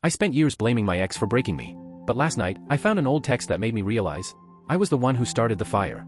I spent years blaming my ex for breaking me. But last night, I found an old text that made me realize I was the one who started the fire.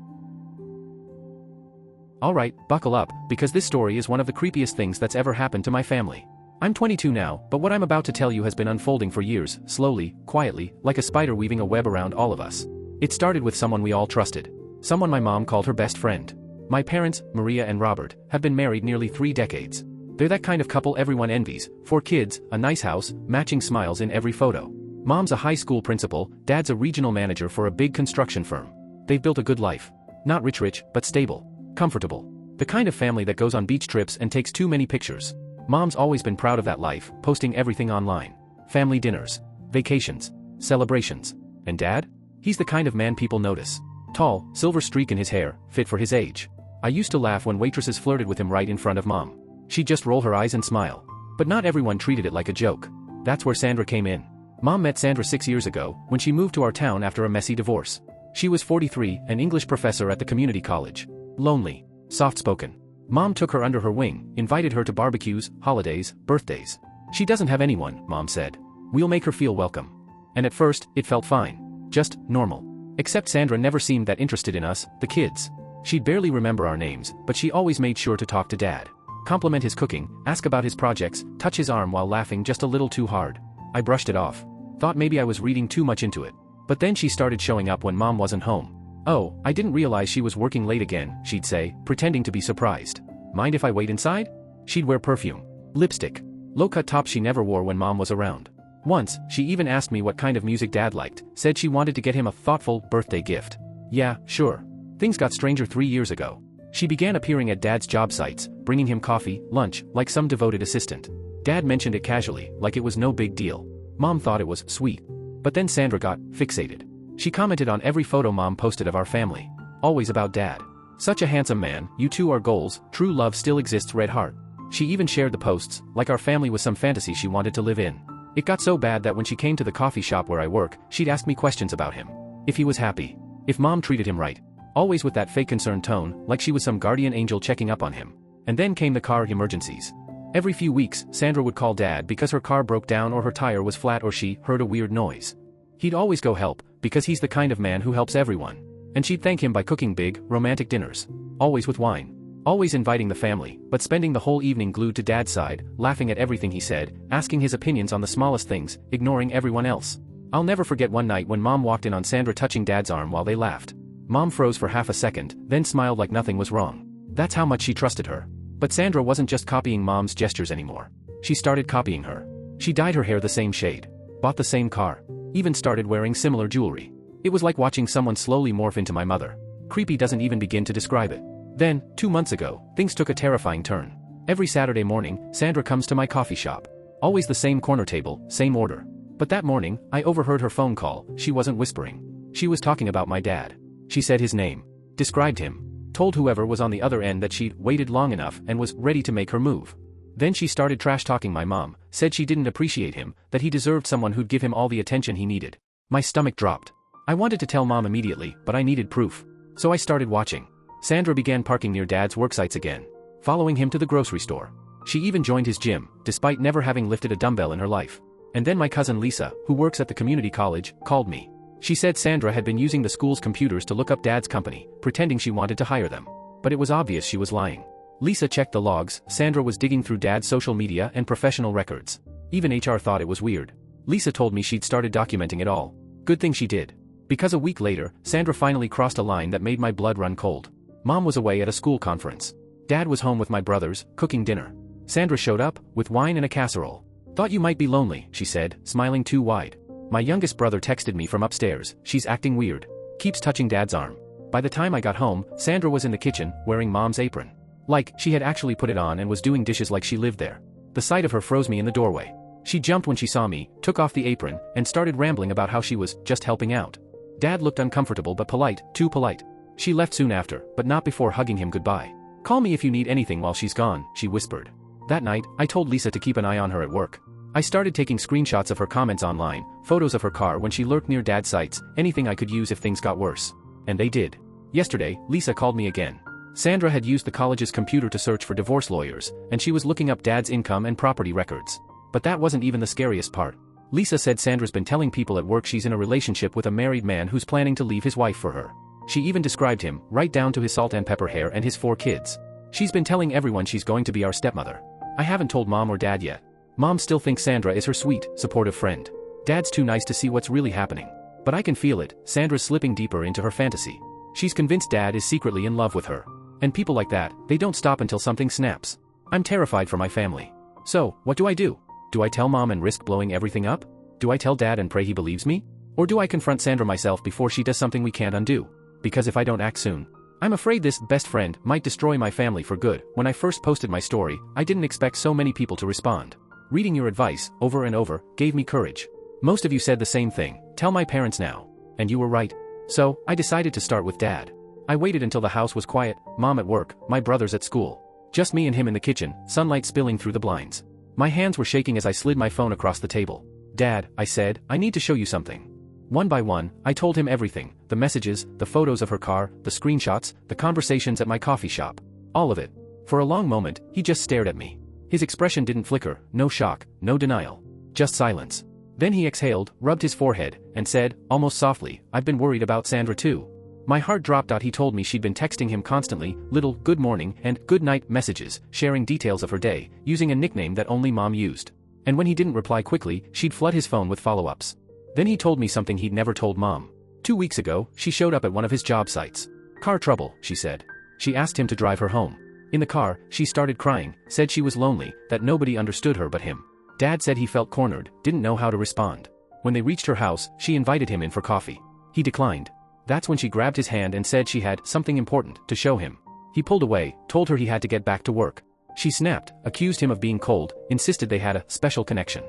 Alright, buckle up, because this story is one of the creepiest things that's ever happened to my family. I'm 22 now, but what I'm about to tell you has been unfolding for years, slowly, quietly, like a spider weaving a web around all of us. It started with someone we all trusted. Someone my mom called her best friend. My parents, Maria and Robert, have been married nearly 3 decades. They're that kind of couple everyone envies: 4 kids, a nice house, matching smiles in every photo. Mom's a high school principal, dad's a regional manager for a big construction firm. They've built a good life. Not rich, but stable. Comfortable. The kind of family that goes on beach trips and takes too many pictures. Mom's always been proud of that life, posting everything online. Family dinners, vacations, celebrations. And dad? He's the kind of man people notice. Tall, silver streak in his hair, fit for his age. I used to laugh when waitresses flirted with him right in front of Mom. She'd just roll her eyes and smile. But not everyone treated it like a joke. That's where Sandra came in. Mom met Sandra 6 years ago, when she moved to our town after a messy divorce. She was 43, an English professor at the community college. Lonely. Soft-spoken. Mom took her under her wing, invited her to barbecues, holidays, birthdays. She doesn't have anyone, Mom said. We'll make her feel welcome. And at first, it felt fine. Just normal. Except Sandra never seemed that interested in us, the kids. She'd barely remember our names, but she always made sure to talk to Dad. Compliment his cooking, ask about his projects, touch his arm while laughing just a little too hard. I brushed it off. Thought maybe I was reading too much into it. But then she started showing up when Mom wasn't home. Oh, I didn't realize she was working late again, she'd say, pretending to be surprised. Mind if I wait inside? She'd wear perfume. Lipstick. Low-cut tops she never wore when Mom was around. Once, she even asked me what kind of music Dad liked, said she wanted to get him a thoughtful birthday gift. Yeah, sure. Things got stranger 3 years ago. She began appearing at Dad's job sites, bringing him coffee, lunch, like some devoted assistant. Dad mentioned it casually, like it was no big deal. Mom thought it was sweet. But then Sandra got fixated. She commented on every photo Mom posted of our family. Always about Dad. Such a handsome man, you two are goals, true love still exists, red heart. She even shared the posts, like our family was some fantasy she wanted to live in. It got so bad that when she came to the coffee shop where I work, she'd ask me questions about him. If he was happy. If Mom treated him right. Always with that fake concerned tone, like she was some guardian angel checking up on him. And then came the car emergencies. Every few weeks, Sandra would call Dad because her car broke down or her tire was flat or she heard a weird noise. He'd always go help, because he's the kind of man who helps everyone. And she'd thank him by cooking big, romantic dinners. Always with wine. Always inviting the family, but spending the whole evening glued to Dad's side, laughing at everything he said, asking his opinions on the smallest things, ignoring everyone else. I'll never forget one night when Mom walked in on Sandra touching Dad's arm while they laughed. Mom froze for half a second, then smiled like nothing was wrong. That's how much she trusted her. But Sandra wasn't just copying Mom's gestures anymore. She started copying her. She dyed her hair the same shade. Bought the same car. Even started wearing similar jewelry. It was like watching someone slowly morph into my mother. Creepy doesn't even begin to describe it. Then, 2 months ago, things took a terrifying turn. Every Saturday morning, Sandra comes to my coffee shop. Always the same corner table, same order. But that morning, I overheard her phone call. She wasn't whispering. She was talking about my dad. She said his name. Described him. Told whoever was on the other end that she'd waited long enough and was ready to make her move. Then she started trash-talking my mom, said she didn't appreciate him, that he deserved someone who'd give him all the attention he needed. My stomach dropped. I wanted to tell Mom immediately, but I needed proof. So I started watching. Sandra began parking near Dad's worksites again. Following him to the grocery store. She even joined his gym, despite never having lifted a dumbbell in her life. And then my cousin Lisa, who works at the community college, called me. She said Sandra had been using the school's computers to look up Dad's company, pretending she wanted to hire them. But it was obvious she was lying. Lisa checked the logs. Sandra was digging through Dad's social media and professional records. Even HR thought it was weird. Lisa told me she'd started documenting it all. Good thing she did. Because a week later, Sandra finally crossed a line that made my blood run cold. Mom was away at a school conference. Dad was home with my brothers, cooking dinner. Sandra showed up, with wine and a casserole. Thought you might be lonely, she said, smiling too wide. My youngest brother texted me from upstairs. She's acting weird. Keeps touching Dad's arm. By the time I got home, Sandra was in the kitchen, wearing Mom's apron. Like, she had actually put it on and was doing dishes like she lived there. The sight of her froze me in the doorway. She jumped when she saw me, took off the apron, and started rambling about how she was just helping out. Dad looked uncomfortable but polite, too polite. She left soon after, but not before hugging him goodbye. Call me if you need anything while she's gone, she whispered. That night, I told Lisa to keep an eye on her at work. I started taking screenshots of her comments online, photos of her car when she lurked near Dad's sites, anything I could use if things got worse. And they did. Yesterday, Lisa called me again. Sandra had used the college's computer to search for divorce lawyers, and she was looking up Dad's income and property records. But that wasn't even the scariest part. Lisa said Sandra's been telling people at work she's in a relationship with a married man who's planning to leave his wife for her. She even described him, right down to his salt and pepper hair and his 4 kids. She's been telling everyone she's going to be our stepmother. I haven't told Mom or Dad yet. Mom still thinks Sandra is her sweet, supportive friend. Dad's too nice to see what's really happening. But I can feel it, Sandra's slipping deeper into her fantasy. She's convinced Dad is secretly in love with her. And people like that, they don't stop until something snaps. I'm terrified for my family. So, what do I do? Do I tell Mom and risk blowing everything up? Do I tell Dad and pray he believes me? Or do I confront Sandra myself before she does something we can't undo? Because if I don't act soon, I'm afraid this best friend might destroy my family for good. When I first posted my story, I didn't expect so many people to respond. Reading your advice, over and over, gave me courage. Most of you said the same thing, tell my parents now. And you were right. So, I decided to start with Dad. I waited until the house was quiet, Mom at work, my brothers at school. Just me and him in the kitchen, sunlight spilling through the blinds. My hands were shaking as I slid my phone across the table. Dad, I said, I need to show you something. One by one, I told him everything, the messages, the photos of her car, the screenshots, the conversations at my coffee shop. All of it. For a long moment, he just stared at me. His expression didn't flicker, no shock, no denial. Just silence. Then he exhaled, rubbed his forehead, and said, almost softly, I've been worried about Sandra too. My heart dropped out. He told me she'd been texting him constantly, little good morning and good night messages, sharing details of her day, using a nickname that only Mom used. And when he didn't reply quickly, she'd flood his phone with follow-ups. Then he told me something he'd never told Mom. 2 weeks ago, she showed up at one of his job sites. Car trouble, she said. She asked him to drive her home. In the car, she started crying, said she was lonely, that nobody understood her but him. Dad said he felt cornered, didn't know how to respond. When they reached her house, she invited him in for coffee. He declined. That's when she grabbed his hand and said she had something important to show him. He pulled away, told her he had to get back to work. She snapped, accused him of being cold, insisted they had a special connection.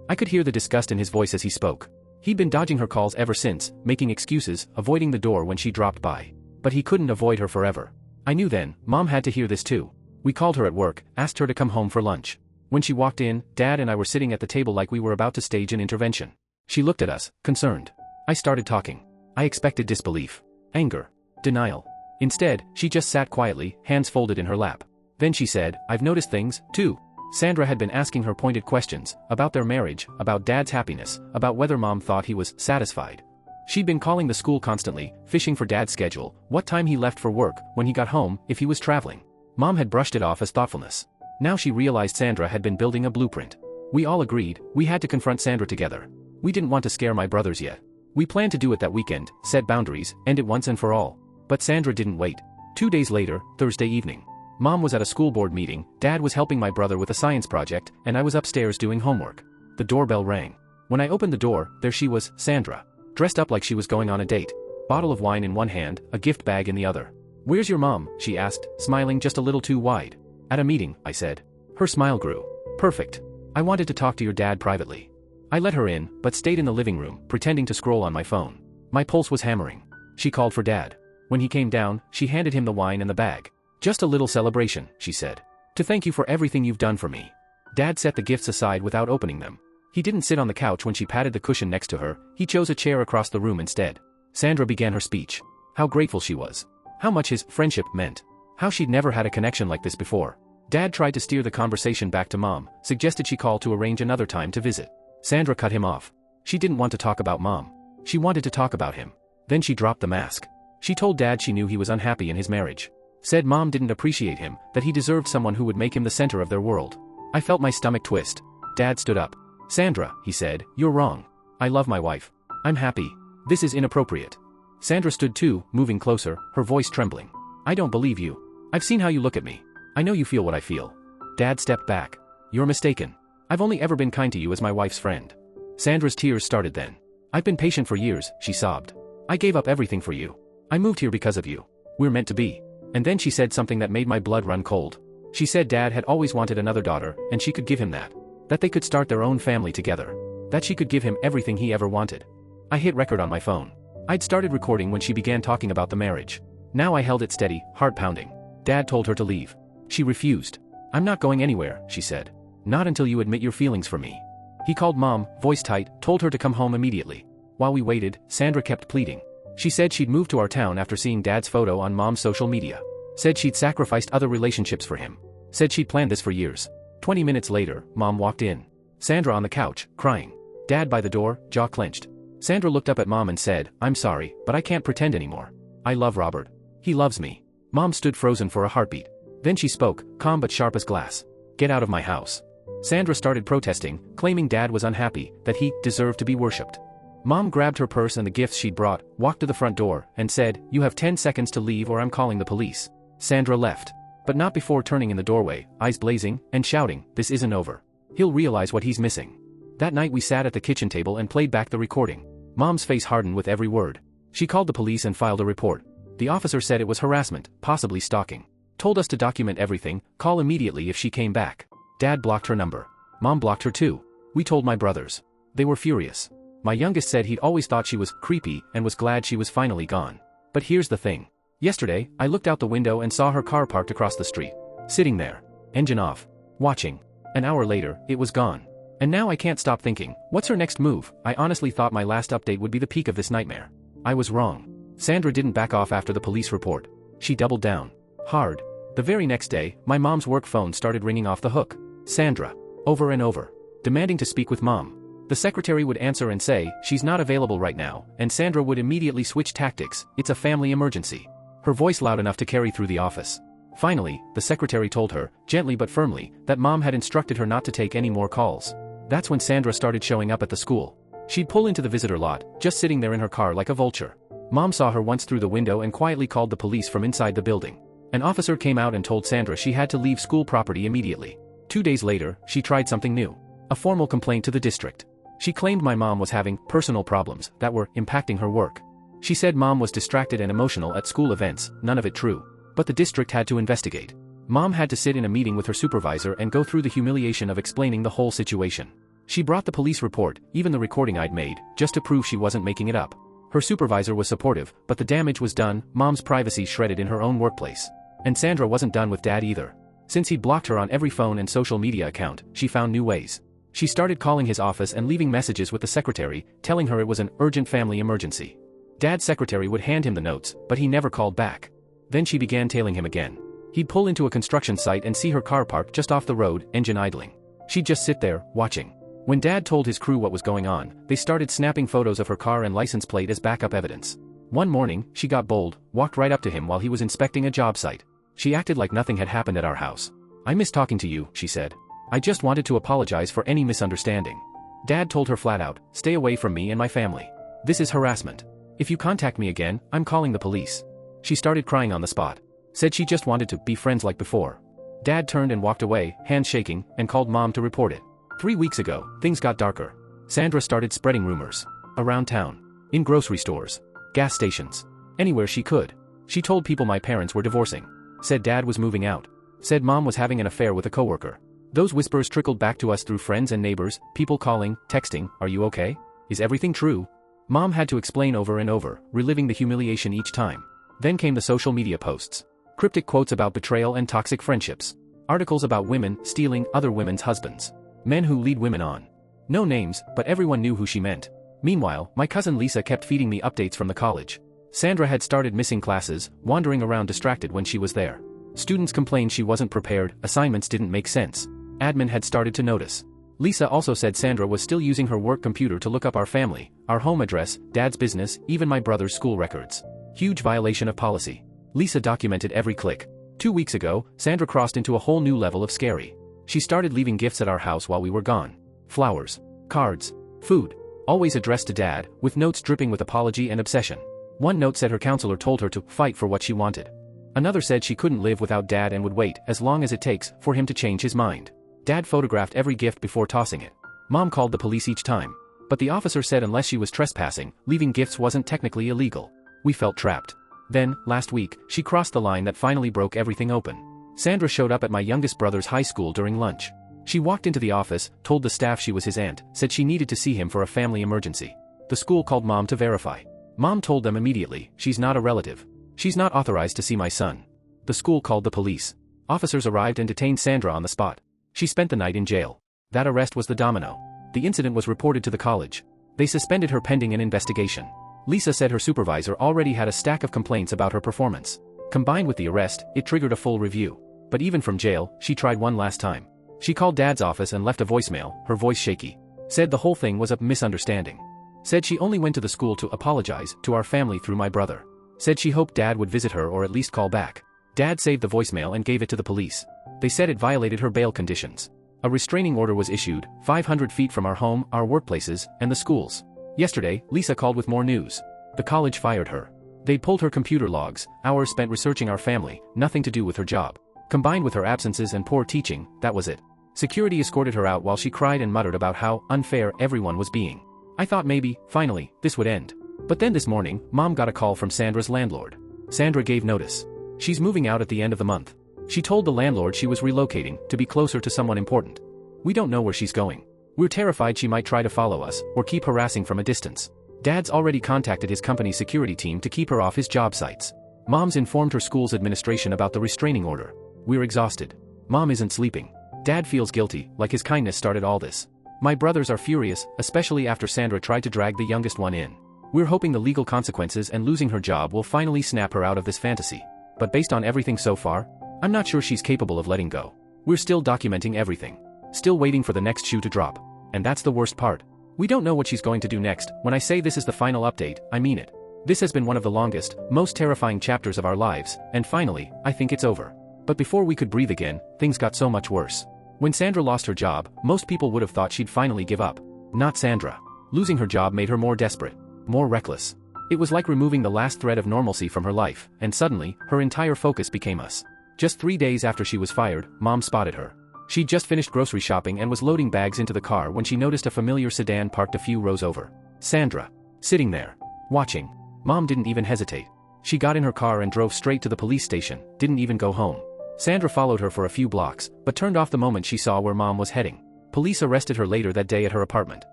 I could hear the disgust in his voice as he spoke. He'd been dodging her calls ever since, making excuses, avoiding the door when she dropped by. But he couldn't avoid her forever. I knew then, Mom had to hear this too. We called her at work, asked her to come home for lunch. When she walked in, Dad and I were sitting at the table like we were about to stage an intervention. She looked at us, concerned. I started talking. I expected disbelief, anger, denial. Instead, she just sat quietly, hands folded in her lap. Then she said, I've noticed things, too. Sandra had been asking her pointed questions, about their marriage, about Dad's happiness, about whether Mom thought he was satisfied. She'd been calling the school constantly, fishing for Dad's schedule, what time he left for work, when he got home, if he was traveling. Mom had brushed it off as thoughtfulness. Now she realized Sandra had been building a blueprint. We all agreed, we had to confront Sandra together. We didn't want to scare my brothers yet. We planned to do it that weekend, set boundaries, end it once and for all. But Sandra didn't wait. 2 days later, Thursday evening. Mom was at a school board meeting, Dad was helping my brother with a science project, and I was upstairs doing homework. The doorbell rang. When I opened the door, there she was, Sandra. Dressed up like she was going on a date. Bottle of wine in one hand, a gift bag in the other. Where's your mom? She asked, smiling just a little too wide. At a meeting, I said. Her smile grew. Perfect. I wanted to talk to your dad privately. I let her in, but stayed in the living room, pretending to scroll on my phone. My pulse was hammering. She called for Dad. When he came down, she handed him the wine and the bag. Just a little celebration, she said. To thank you for everything you've done for me. Dad set the gifts aside without opening them. He didn't sit on the couch when she patted the cushion next to her, he chose a chair across the room instead. Sandra began her speech. How grateful she was. How much his friendship meant. How she'd never had a connection like this before. Dad tried to steer the conversation back to Mom, suggested she call to arrange another time to visit. Sandra cut him off. She didn't want to talk about Mom. She wanted to talk about him. Then she dropped the mask. She told Dad she knew he was unhappy in his marriage. Said Mom didn't appreciate him, that he deserved someone who would make him the center of their world. I felt my stomach twist. Dad stood up. Sandra, he said, you're wrong. I love my wife. I'm happy. This is inappropriate. Sandra stood too, moving closer, her voice trembling. I don't believe you. I've seen how you look at me. I know you feel what I feel. Dad stepped back. You're mistaken. I've only ever been kind to you as my wife's friend. Sandra's tears started then. I've been patient for years, she sobbed. I gave up everything for you. I moved here because of you. We're meant to be. And then she said something that made my blood run cold. She said Dad had always wanted another daughter, and she could give him that. That they could start their own family together. That she could give him everything he ever wanted. I hit record on my phone. I'd started recording when she began talking about the marriage. Now I held it steady, heart pounding. Dad told her to leave. She refused. I'm not going anywhere, she said. Not until you admit your feelings for me. He called Mom, voice tight, told her to come home immediately. While we waited, Sandra kept pleading. She said she'd moved to our town after seeing Dad's photo on Mom's social media. Said she'd sacrificed other relationships for him. Said she'd planned this for years. 20 minutes later, Mom walked in. Sandra on the couch, crying. Dad by the door, jaw clenched. Sandra looked up at Mom and said, "I'm sorry, but I can't pretend anymore. I love Robert. He loves me." Mom stood frozen for a heartbeat. Then she spoke, calm but sharp as glass. "Get out of my house." Sandra started protesting, claiming Dad was unhappy, that he deserved to be worshipped. Mom grabbed her purse and the gifts she'd brought, walked to the front door, and said, "You have 10 seconds to leave or I'm calling the police." Sandra left. But not before turning in the doorway, eyes blazing, and shouting, "This isn't over. He'll realize what he's missing." That night we sat at the kitchen table and played back the recording. Mom's face hardened with every word. She called the police and filed a report. The officer said it was harassment, possibly stalking. Told us to document everything, call immediately if she came back. Dad blocked her number. Mom blocked her too. We told my brothers. They were furious. My youngest said he'd always thought she was creepy and was glad she was finally gone. But here's the thing. Yesterday, I looked out the window and saw her car parked across the street. Sitting there. Engine off. Watching. An hour later, it was gone. And now I can't stop thinking, what's her next move? I honestly thought my last update would be the peak of this nightmare. I was wrong. Sandra didn't back off after the police report. She doubled down. Hard. The very next day, my mom's work phone started ringing off the hook. Sandra. Over and over. Demanding to speak with Mom. The secretary would answer and say, "She's not available right now," and Sandra would immediately switch tactics, "It's a family emergency." Her voice loud enough to carry through the office. Finally, the secretary told her, gently but firmly, that Mom had instructed her not to take any more calls. That's when Sandra started showing up at the school. She'd pull into the visitor lot, just sitting there in her car like a vulture. Mom saw her once through the window and quietly called the police from inside the building. An officer came out and told Sandra she had to leave school property immediately. 2 days later, she tried something new. A formal complaint to the district. She claimed my mom was having personal problems that were impacting her work. She said Mom was distracted and emotional at school events, none of it true. But the district had to investigate. Mom had to sit in a meeting with her supervisor and go through the humiliation of explaining the whole situation. She brought the police report, even the recording I'd made, just to prove she wasn't making it up. Her supervisor was supportive, but the damage was done, Mom's privacy shredded in her own workplace. And Sandra wasn't done with Dad either. Since he'd blocked her on every phone and social media account, she found new ways. She started calling his office and leaving messages with the secretary, telling her it was an urgent family emergency. Dad's secretary would hand him the notes, but he never called back. Then she began tailing him again. He'd pull into a construction site and see her car parked just off the road, engine idling. She'd just sit there, watching. When Dad told his crew what was going on, they started snapping photos of her car and license plate as backup evidence. One morning, she got bold, walked right up to him while he was inspecting a job site. She acted like nothing had happened at our house. "I miss talking to you," she said. "I just wanted to apologize for any misunderstanding." Dad told her flat out, "Stay away from me and my family. This is harassment. If you contact me again, I'm calling the police." She started crying on the spot. Said she just wanted to be friends like before. Dad turned and walked away, hands shaking, and called Mom to report it. 3 weeks ago, things got darker. Sandra started spreading rumors. Around town. In grocery stores. Gas stations. Anywhere she could. She told people my parents were divorcing. Said Dad was moving out. Said Mom was having an affair with a coworker. Those whispers trickled back to us through friends and neighbors, people calling, texting, "Are you okay? Is everything true?" Mom had to explain over and over, reliving the humiliation each time. Then came the social media posts. Cryptic quotes about betrayal and toxic friendships. Articles about women stealing other women's husbands. Men who lead women on. No names, but everyone knew who she meant. Meanwhile, my cousin Lisa kept feeding me updates from the college. Sandra had started missing classes, wandering around distracted when she was there. Students complained she wasn't prepared, assignments didn't make sense. Admin had started to notice. Lisa also said Sandra was still using her work computer to look up our family, our home address, Dad's business, even my brother's school records. Huge violation of policy. Lisa documented every click. 2 weeks ago, Sandra crossed into a whole new level of scary. She started leaving gifts at our house while we were gone. Flowers. Cards. Food. Always addressed to Dad, with notes dripping with apology and obsession. One note said her counselor told her to fight for what she wanted. Another said she couldn't live without Dad and would wait as long as it takes for him to change his mind. Dad photographed every gift before tossing it. Mom called the police each time. But the officer said unless she was trespassing, leaving gifts wasn't technically illegal. We felt trapped. Then, last week, she crossed the line that finally broke everything open. Sandra showed up at my youngest brother's high school during lunch. She walked into the office, told the staff she was his aunt, said she needed to see him for a family emergency. The school called Mom to verify. Mom told them immediately, "She's not a relative. She's not authorized to see my son." The school called the police. Officers arrived and detained Sandra on the spot. She spent the night in jail. That arrest was the domino. The incident was reported to the college. They suspended her pending an investigation. Lisa said her supervisor already had a stack of complaints about her performance. Combined with the arrest, it triggered a full review. But even from jail, she tried one last time. She called Dad's office and left a voicemail, her voice shaky. Said the whole thing was a misunderstanding. Said she only went to the school to apologize to our family through my brother. Said she hoped Dad would visit her or at least call back. Dad saved the voicemail and gave it to the police. They said it violated her bail conditions. A restraining order was issued, 500 feet from our home, our workplaces, and the schools. Yesterday, Lisa called with more news. The college fired her. They pulled her computer logs, hours spent researching our family, nothing to do with her job. Combined with her absences and poor teaching, that was it. Security escorted her out while she cried and muttered about how unfair everyone was being. I thought maybe, finally, this would end. But then this morning, Mom got a call from Sandra's landlord. Sandra gave notice. She's moving out at the end of the month. She told the landlord she was relocating to be closer to someone important. We don't know where she's going. We're terrified she might try to follow us or keep harassing from a distance. Dad's already contacted his company's security team to keep her off his job sites. Mom's informed her school's administration about the restraining order. We're exhausted. Mom isn't sleeping. Dad feels guilty, like his kindness started all this. My brothers are furious, especially after Sandra tried to drag the youngest one in. We're hoping the legal consequences and losing her job will finally snap her out of this fantasy. But based on everything so far, I'm not sure she's capable of letting go. We're still documenting everything. Still waiting for the next shoe to drop. And that's the worst part. We don't know what she's going to do next. When I say this is the final update, I mean it. This has been one of the longest, most terrifying chapters of our lives, and finally, I think it's over. But before we could breathe again, things got so much worse. When Sandra lost her job, most people would have thought she'd finally give up. Not Sandra. Losing her job made her more desperate, more reckless. It was like removing the last thread of normalcy from her life, and suddenly, her entire focus became us. Just 3 days after she was fired, Mom spotted her. She'd just finished grocery shopping and was loading bags into the car when she noticed a familiar sedan parked a few rows over. Sandra. Sitting there. Watching. Mom didn't even hesitate. She got in her car and drove straight to the police station, didn't even go home. Sandra followed her for a few blocks, but turned off the moment she saw where Mom was heading. Police arrested her later that day at her apartment.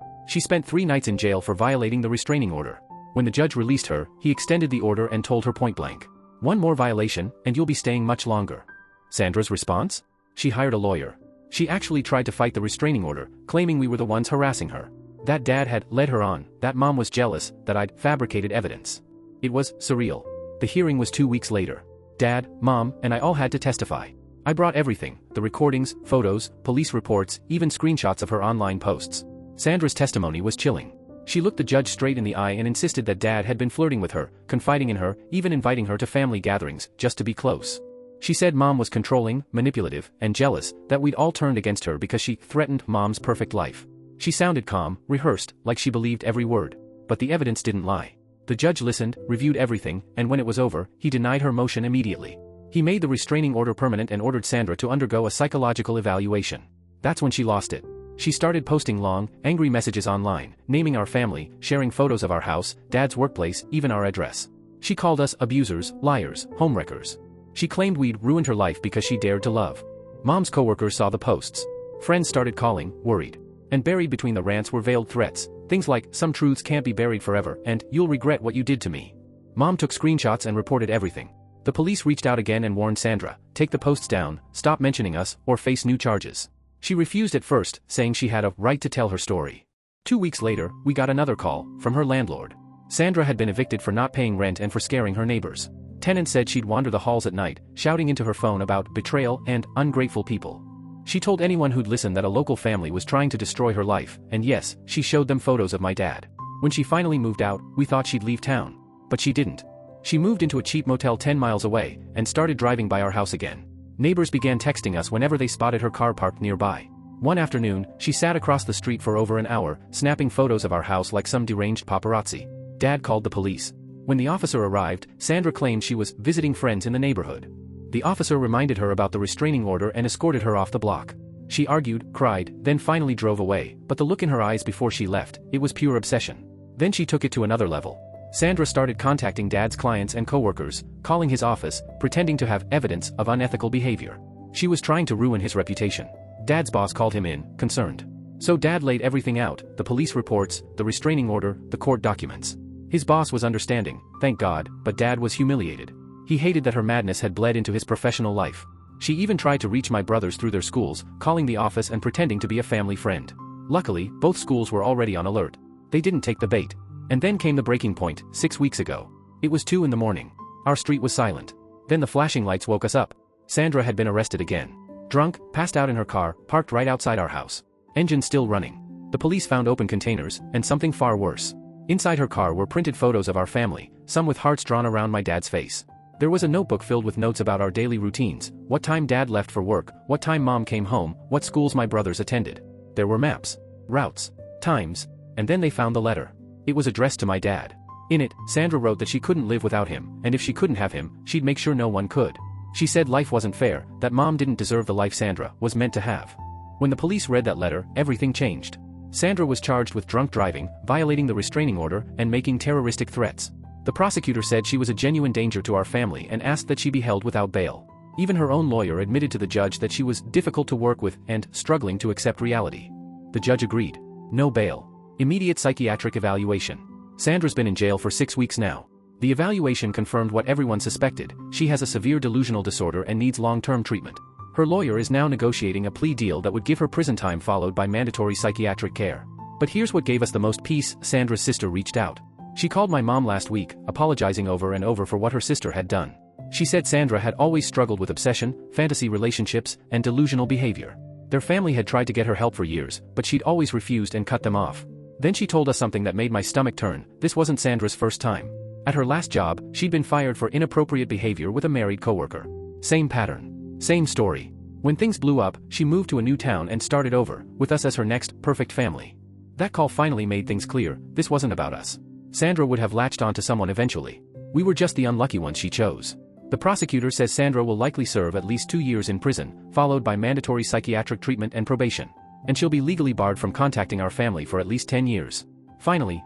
She spent 3 nights in jail for violating the restraining order. When the judge released her, he extended the order and told her point blank, "One more violation, and you'll be staying much longer." Sandra's response? She hired a lawyer. She actually tried to fight the restraining order, claiming we were the ones harassing her. That Dad had led her on, that Mom was jealous, that I'd fabricated evidence. It was surreal. The hearing was 2 weeks later. Dad, Mom, and I all had to testify. I brought everything, the recordings, photos, police reports, even screenshots of her online posts. Sandra's testimony was chilling. She looked the judge straight in the eye and insisted that Dad had been flirting with her, confiding in her, even inviting her to family gatherings, just to be close. She said Mom was controlling, manipulative, and jealous, that we'd all turned against her because she threatened Mom's perfect life. She sounded calm, rehearsed, like she believed every word. But the evidence didn't lie. The judge listened, reviewed everything, and when it was over, he denied her motion immediately. He made the restraining order permanent and ordered Sandra to undergo a psychological evaluation. That's when she lost it. She started posting long, angry messages online, naming our family, sharing photos of our house, Dad's workplace, even our address. She called us abusers, liars, homewreckers. She claimed we'd ruined her life because she dared to love. Mom's coworkers saw the posts. Friends started calling, worried. And buried between the rants were veiled threats, things like, "Some truths can't be buried forever," and "You'll regret what you did to me." Mom took screenshots and reported everything. The police reached out again and warned Sandra, "Take the posts down, stop mentioning us, or face new charges." She refused at first, saying she had a right to tell her story. 2 weeks later, we got another call, from her landlord. Sandra had been evicted for not paying rent and for scaring her neighbors. Tenants said she'd wander the halls at night, shouting into her phone about betrayal and ungrateful people. She told anyone who'd listen that a local family was trying to destroy her life, and yes, she showed them photos of my dad. When she finally moved out, we thought she'd leave town. But she didn't. She moved into a cheap motel 10 miles away, and started driving by our house again. Neighbors began texting us whenever they spotted her car parked nearby. One afternoon, she sat across the street for over an hour, snapping photos of our house like some deranged paparazzi. Dad called the police. When the officer arrived, Sandra claimed she was visiting friends in the neighborhood. The officer reminded her about the restraining order and escorted her off the block. She argued, cried, then finally drove away, but the look in her eyes before she left, it was pure obsession. Then she took it to another level. Sandra started contacting Dad's clients and coworkers, calling his office, pretending to have evidence of unethical behavior. She was trying to ruin his reputation. Dad's boss called him in, concerned. So Dad laid everything out, the police reports, the restraining order, the court documents. His boss was understanding, thank God, but Dad was humiliated. He hated that her madness had bled into his professional life. She even tried to reach my brothers through their schools, calling the office and pretending to be a family friend. Luckily, both schools were already on alert. They didn't take the bait. And then came the breaking point, 6 weeks ago. It was 2 in the morning. Our street was silent. Then the flashing lights woke us up. Sandra had been arrested again. Drunk, passed out in her car, parked right outside our house. Engine still running. The police found open containers, and something far worse. Inside her car were printed photos of our family, some with hearts drawn around my dad's face. There was a notebook filled with notes about our daily routines, what time dad left for work, what time mom came home, what schools my brothers attended. There were maps, routes, times, and then they found the letter. It was addressed to my dad. In it, Sandra wrote that she couldn't live without him, and if she couldn't have him, she'd make sure no one could. She said life wasn't fair, that mom didn't deserve the life Sandra was meant to have. When the police read that letter, everything changed. Sandra was charged with drunk driving, violating the restraining order, and making terroristic threats. The prosecutor said she was a genuine danger to our family and asked that she be held without bail. Even her own lawyer admitted to the judge that she was difficult to work with and struggling to accept reality. The judge agreed. No bail. Immediate psychiatric evaluation. Sandra's been in jail for 6 weeks now. The evaluation confirmed what everyone suspected: she has a severe delusional disorder and needs long-term treatment. Her lawyer is now negotiating a plea deal that would give her prison time followed by mandatory psychiatric care. But here's what gave us the most peace: Sandra's sister reached out. She called my mom last week, apologizing over and over for what her sister had done. She said Sandra had always struggled with obsession, fantasy relationships, and delusional behavior. Their family had tried to get her help for years, but she'd always refused and cut them off. Then she told us something that made my stomach turn: this wasn't Sandra's first time. At her last job, she'd been fired for inappropriate behavior with a married coworker. Same pattern. Same story. When things blew up, she moved to a new town and started over, with us as her next perfect family. That call finally made things clear: this wasn't about us. Sandra would have latched on to someone eventually. We were just the unlucky ones she chose. The prosecutor says Sandra will likely serve at least 2 years in prison, followed by mandatory psychiatric treatment and probation. And she'll be legally barred from contacting our family for at least 10 years. Finally,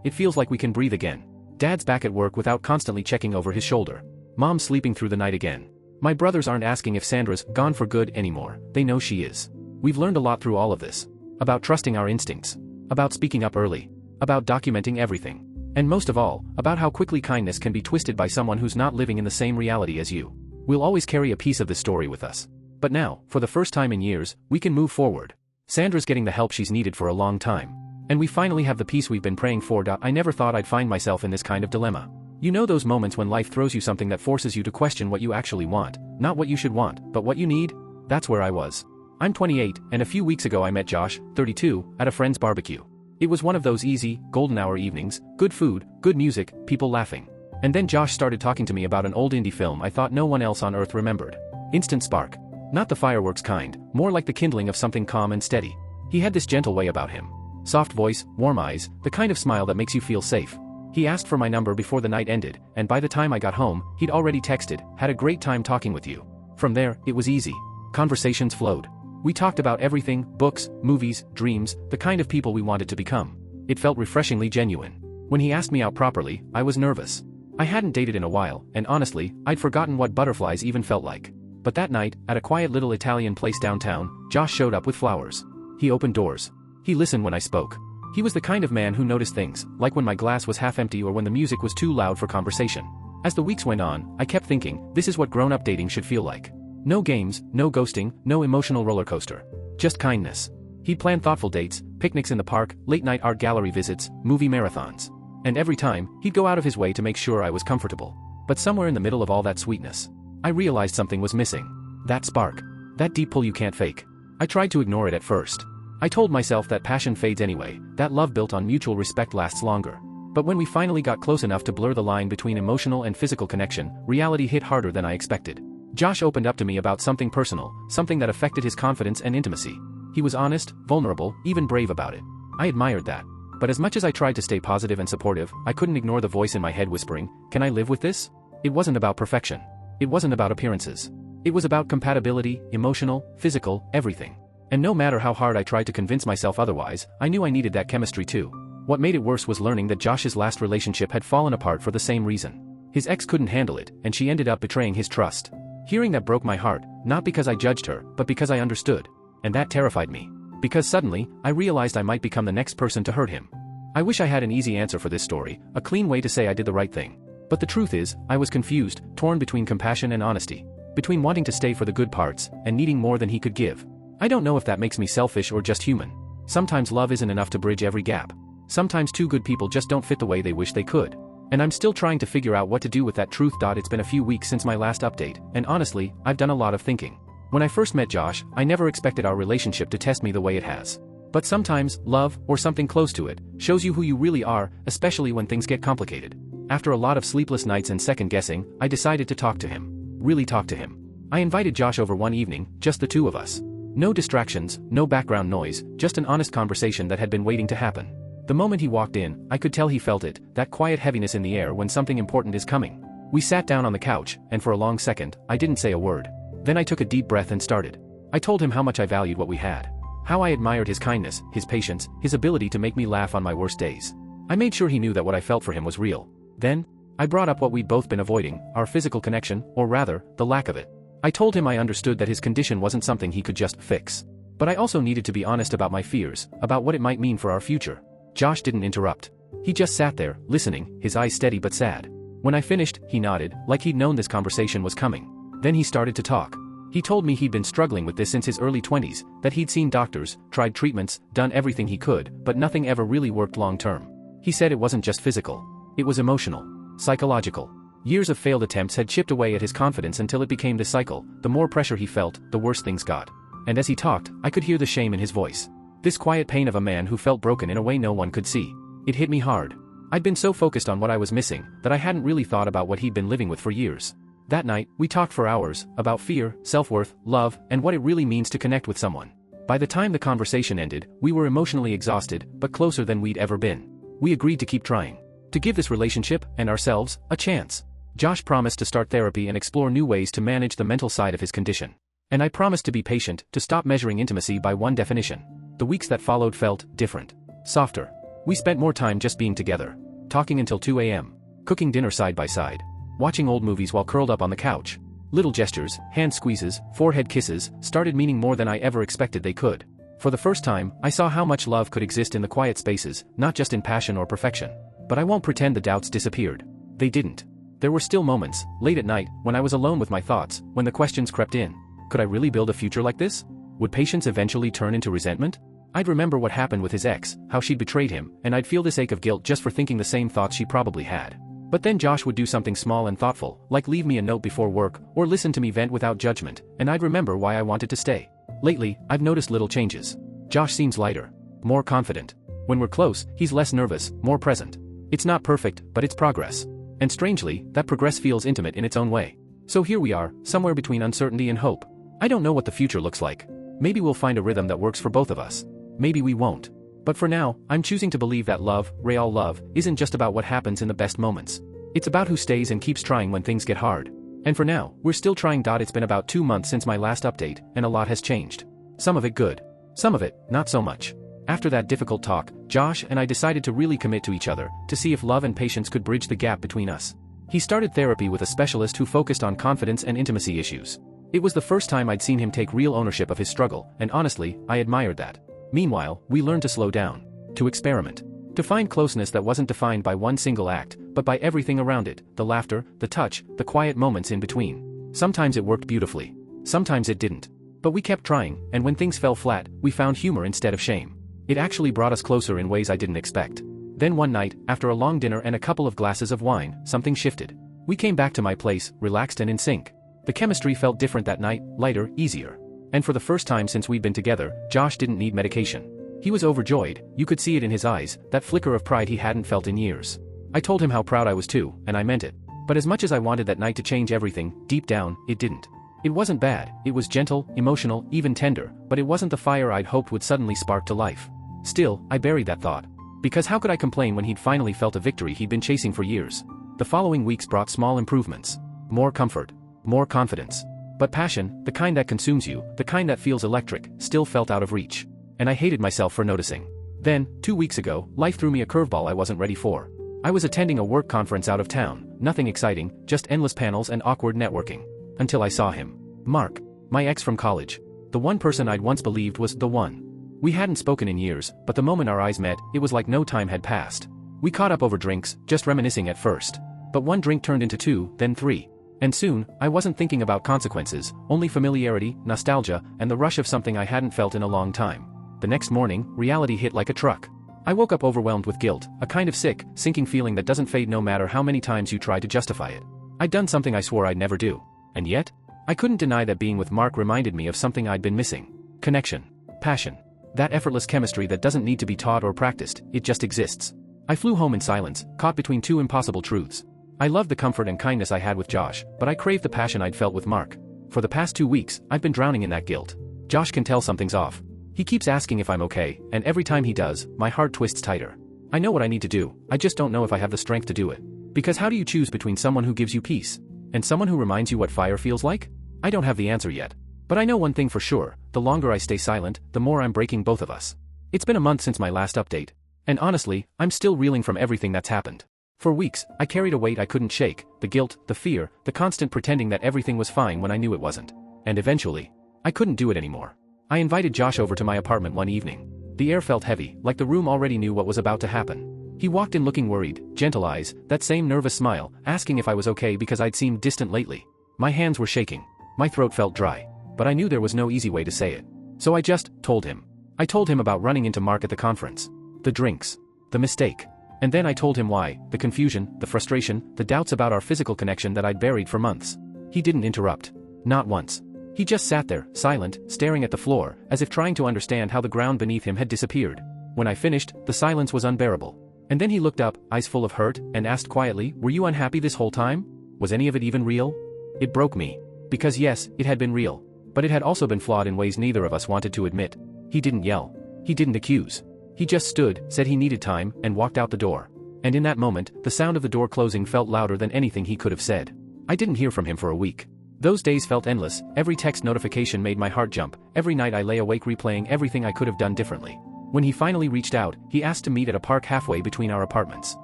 it feels like we can breathe again. Dad's back at work without constantly checking over his shoulder. Mom's sleeping through the night again. My brothers aren't asking if Sandra's gone for good anymore, they know she is. We've learned a lot through all of this. About trusting our instincts. About speaking up early. About documenting everything. And most of all, about how quickly kindness can be twisted by someone who's not living in the same reality as you. We'll always carry a piece of this story with us. But now, for the first time in years, we can move forward. Sandra's getting the help she's needed for a long time. And we finally have the peace we've been praying for. I never thought I'd find myself in this kind of dilemma. You know those moments when life throws you something that forces you to question what you actually want, not what you should want, but what you need? That's where I was. I'm 28, and a few weeks ago I met Josh, 32, at a friend's barbecue. It was one of those easy, golden hour evenings: good food, good music, people laughing. And then Josh started talking to me about an old indie film I thought no one else on earth remembered. Instant spark. Not the fireworks kind, more like the kindling of something calm and steady. He had this gentle way about him. Soft voice, warm eyes, the kind of smile that makes you feel safe. He asked for my number before the night ended, and by the time I got home, he'd already texted, "Had a great time talking with you." From there, it was easy. Conversations flowed. We talked about everything: books, movies, dreams, the kind of people we wanted to become. It felt refreshingly genuine. When he asked me out properly, I was nervous. I hadn't dated in a while, and honestly, I'd forgotten what butterflies even felt like. But that night, at a quiet little Italian place downtown, Josh showed up with flowers. He opened doors. He listened when I spoke. He was the kind of man who noticed things, like when my glass was half empty or when the music was too loud for conversation. As the weeks went on, I kept thinking, this is what grown-up dating should feel like. No games, no ghosting, no emotional roller coaster. Just kindness. He'd plan thoughtful dates, picnics in the park, late-night art gallery visits, movie marathons. And every time, he'd go out of his way to make sure I was comfortable. But somewhere in the middle of all that sweetness, I realized something was missing. That spark. That deep pull you can't fake. I tried to ignore it at first. I told myself that passion fades anyway, that love built on mutual respect lasts longer. But when we finally got close enough to blur the line between emotional and physical connection, reality hit harder than I expected. Josh opened up to me about something personal, something that affected his confidence and intimacy. He was honest, vulnerable, even brave about it. I admired that. But as much as I tried to stay positive and supportive, I couldn't ignore the voice in my head whispering, "Can I live with this?" It wasn't about perfection. It wasn't about appearances. It was about compatibility, emotional, physical, everything. And no matter how hard I tried to convince myself otherwise, I knew I needed that chemistry too. What made it worse was learning that Josh's last relationship had fallen apart for the same reason. His ex couldn't handle it, and she ended up betraying his trust. Hearing that broke my heart, not because I judged her, but because I understood. And that terrified me. Because suddenly, I realized I might become the next person to hurt him. I wish I had an easy answer for this story, a clean way to say I did the right thing. But the truth is, I was confused, torn between compassion and honesty. Between wanting to stay for the good parts, and needing more than he could give. I don't know if that makes me selfish or just human. Sometimes love isn't enough to bridge every gap. Sometimes two good people just don't fit the way they wish they could. And I'm still trying to figure out what to do with that truth. It's been a few weeks since my last update, and honestly, I've done a lot of thinking. When I first met Josh, I never expected our relationship to test me the way it has. But sometimes, love, or something close to it, shows you who you really are, especially when things get complicated. After a lot of sleepless nights and second guessing, I decided to talk to him. Really talk to him. I invited Josh over one evening, just the two of us. No distractions, no background noise, just an honest conversation that had been waiting to happen. The moment he walked in, I could tell he felt it, that quiet heaviness in the air when something important is coming. We sat down on the couch, and for a long second, I didn't say a word. Then I took a deep breath and started. I told him how much I valued what we had. How I admired his kindness, his patience, his ability to make me laugh on my worst days. I made sure he knew that what I felt for him was real. Then, I brought up what we'd both been avoiding, our physical connection, or rather, the lack of it. I told him I understood that his condition wasn't something he could just fix. But I also needed to be honest about my fears, about what it might mean for our future. Josh didn't interrupt. He just sat there, listening, his eyes steady but sad. When I finished, he nodded, like he'd known this conversation was coming. Then he started to talk. He told me he'd been struggling with this since his early 20s, that he'd seen doctors, tried treatments, done everything he could, but nothing ever really worked long term. He said it wasn't just physical. It was emotional. Psychological. Years of failed attempts had chipped away at his confidence until it became this cycle. The more pressure he felt, the worse things got. And as he talked, I could hear the shame in his voice. This quiet pain of a man who felt broken in a way no one could see. It hit me hard. I'd been so focused on what I was missing, that I hadn't really thought about what he'd been living with for years. That night, we talked for hours, about fear, self-worth, love, and what it really means to connect with someone. By the time the conversation ended, we were emotionally exhausted, but closer than we'd ever been. We agreed to keep trying. To give this relationship, and ourselves, a chance. Josh promised to start therapy and explore new ways to manage the mental side of his condition. And I promised to be patient, to stop measuring intimacy by one definition. The weeks that followed felt different. Softer. We spent more time just being together. Talking until 2 a.m. Cooking dinner side by side. Watching old movies while curled up on the couch. Little gestures, hand squeezes, forehead kisses, started meaning more than I ever expected they could. For the first time, I saw how much love could exist in the quiet spaces, not just in passion or perfection. But I won't pretend the doubts disappeared. They didn't. There were still moments, late at night, when I was alone with my thoughts, when the questions crept in. Could I really build a future like this? Would patience eventually turn into resentment? I'd remember what happened with his ex, how she'd betrayed him, and I'd feel this ache of guilt just for thinking the same thoughts she probably had. But then Josh would do something small and thoughtful, like leave me a note before work, or listen to me vent without judgment, and I'd remember why I wanted to stay. Lately, I've noticed little changes. Josh seems lighter. More confident. When we're close, he's less nervous, more present. It's not perfect, but it's progress. And strangely, that progress feels intimate in its own way. So here we are, somewhere between uncertainty and hope. I don't know what the future looks like. Maybe we'll find a rhythm that works for both of us. Maybe we won't. But for now, I'm choosing to believe that love, real love, isn't just about what happens in the best moments. It's about who stays and keeps trying when things get hard. And for now, we're still trying. It's been about 2 months since my last update, and a lot has changed. Some of it good. Some of it, not so much. After that difficult talk, Josh and I decided to really commit to each other, to see if love and patience could bridge the gap between us. He started therapy with a specialist who focused on confidence and intimacy issues. It was the first time I'd seen him take real ownership of his struggle, and honestly, I admired that. Meanwhile, we learned to slow down. To experiment. To find closeness that wasn't defined by one single act, but by everything around it, the laughter, the touch, the quiet moments in between. Sometimes it worked beautifully. Sometimes it didn't. But we kept trying, and when things fell flat, we found humor instead of shame. It actually brought us closer in ways I didn't expect. Then one night, after a long dinner and a couple of glasses of wine, something shifted. We came back to my place, relaxed and in sync. The chemistry felt different that night, lighter, easier. And for the first time since we'd been together, Josh didn't need medication. He was overjoyed, you could see it in his eyes, that flicker of pride he hadn't felt in years. I told him how proud I was too, and I meant it. But as much as I wanted that night to change everything, deep down, it didn't. It wasn't bad, it was gentle, emotional, even tender, but it wasn't the fire I'd hoped would suddenly spark to life. Still, I buried that thought. Because how could I complain when he'd finally felt a victory he'd been chasing for years? The following weeks brought small improvements. More comfort. More confidence. But passion, the kind that consumes you, the kind that feels electric, still felt out of reach. And I hated myself for noticing. Then, 2 weeks ago, life threw me a curveball I wasn't ready for. I was attending a work conference out of town, nothing exciting, just endless panels and awkward networking. Until I saw him. Mark. My ex from college. The one person I'd once believed was the one. We hadn't spoken in years, but the moment our eyes met, it was like no time had passed. We caught up over drinks, just reminiscing at first. But one drink turned into 2, then 3. And soon, I wasn't thinking about consequences, only familiarity, nostalgia, and the rush of something I hadn't felt in a long time. The next morning, reality hit like a truck. I woke up overwhelmed with guilt, a kind of sick, sinking feeling that doesn't fade no matter how many times you try to justify it. I'd done something I swore I'd never do. And yet, I couldn't deny that being with Mark reminded me of something I'd been missing. Connection. Passion. That effortless chemistry that doesn't need to be taught or practiced, it just exists. I flew home in silence, caught between two impossible truths. I loved the comfort and kindness I had with Josh, but I craved the passion I'd felt with Mark. For the past 2 weeks, I've been drowning in that guilt. Josh can tell something's off. He keeps asking if I'm okay, and every time he does, my heart twists tighter. I know what I need to do, I just don't know if I have the strength to do it. Because how do you choose between someone who gives you peace and someone who reminds you what fire feels like? I don't have the answer yet. But I know one thing for sure, the longer I stay silent, the more I'm breaking both of us. It's been a month since my last update. And honestly, I'm still reeling from everything that's happened. For weeks, I carried a weight I couldn't shake, the guilt, the fear, the constant pretending that everything was fine when I knew it wasn't. And eventually, I couldn't do it anymore. I invited Josh over to my apartment one evening. The air felt heavy, like the room already knew what was about to happen. He walked in looking worried, gentle eyes, that same nervous smile, asking if I was okay because I'd seemed distant lately. My hands were shaking. My throat felt dry. But I knew there was no easy way to say it. So I just told him. I told him about running into Mark at the conference. The drinks. The mistake. And then I told him why, the confusion, the frustration, the doubts about our physical connection that I'd buried for months. He didn't interrupt. Not once. He just sat there, silent, staring at the floor, as if trying to understand how the ground beneath him had disappeared. When I finished, the silence was unbearable. And then he looked up, eyes full of hurt, and asked quietly, "Were you unhappy this whole time? Was any of it even real?" It broke me. Because yes, it had been real. But it had also been flawed in ways neither of us wanted to admit. He didn't yell. He didn't accuse. He just stood, said he needed time, and walked out the door. And in that moment, the sound of the door closing felt louder than anything he could have said. I didn't hear from him for a week. Those days felt endless, every text notification made my heart jump, every night I lay awake replaying everything I could have done differently. When he finally reached out, he asked to meet at a park halfway between our apartments.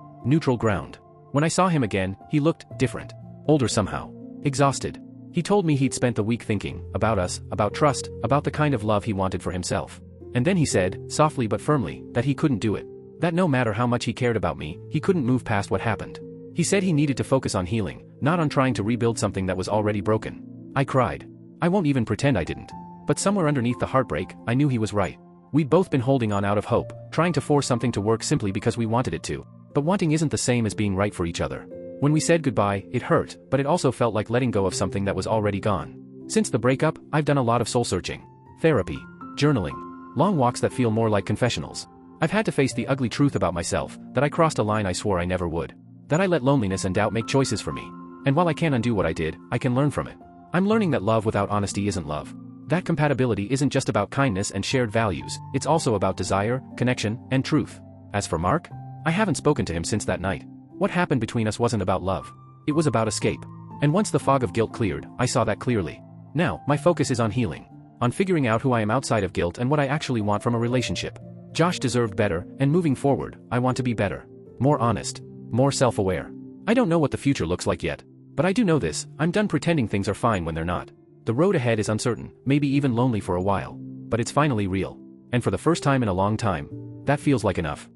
Neutral ground. When I saw him again, he looked different. Older somehow. Exhausted. He told me he'd spent the week thinking, about us, about trust, about the kind of love he wanted for himself. And then he said, softly but firmly, that he couldn't do it. That no matter how much he cared about me, he couldn't move past what happened. He said he needed to focus on healing, not on trying to rebuild something that was already broken. I cried. I won't even pretend I didn't. But somewhere underneath the heartbreak, I knew he was right. We'd both been holding on out of hope, trying to force something to work simply because we wanted it to. But wanting isn't the same as being right for each other. When we said goodbye, it hurt, but it also felt like letting go of something that was already gone. Since the breakup, I've done a lot of soul-searching. Therapy. Journaling. Long walks that feel more like confessionals. I've had to face the ugly truth about myself, that I crossed a line I swore I never would. That I let loneliness and doubt make choices for me. And while I can't undo what I did, I can learn from it. I'm learning that love without honesty isn't love. That compatibility isn't just about kindness and shared values, it's also about desire, connection, and truth. As for Mark, I haven't spoken to him since that night. What happened between us wasn't about love. It was about escape. And once the fog of guilt cleared, I saw that clearly. Now, my focus is on healing. On figuring out who I am outside of guilt and what I actually want from a relationship. Josh deserved better, and moving forward, I want to be better. More honest. More self-aware. I don't know what the future looks like yet. But I do know this, I'm done pretending things are fine when they're not. The road ahead is uncertain, maybe even lonely for a while. But it's finally real. And for the first time in a long time, that feels like enough.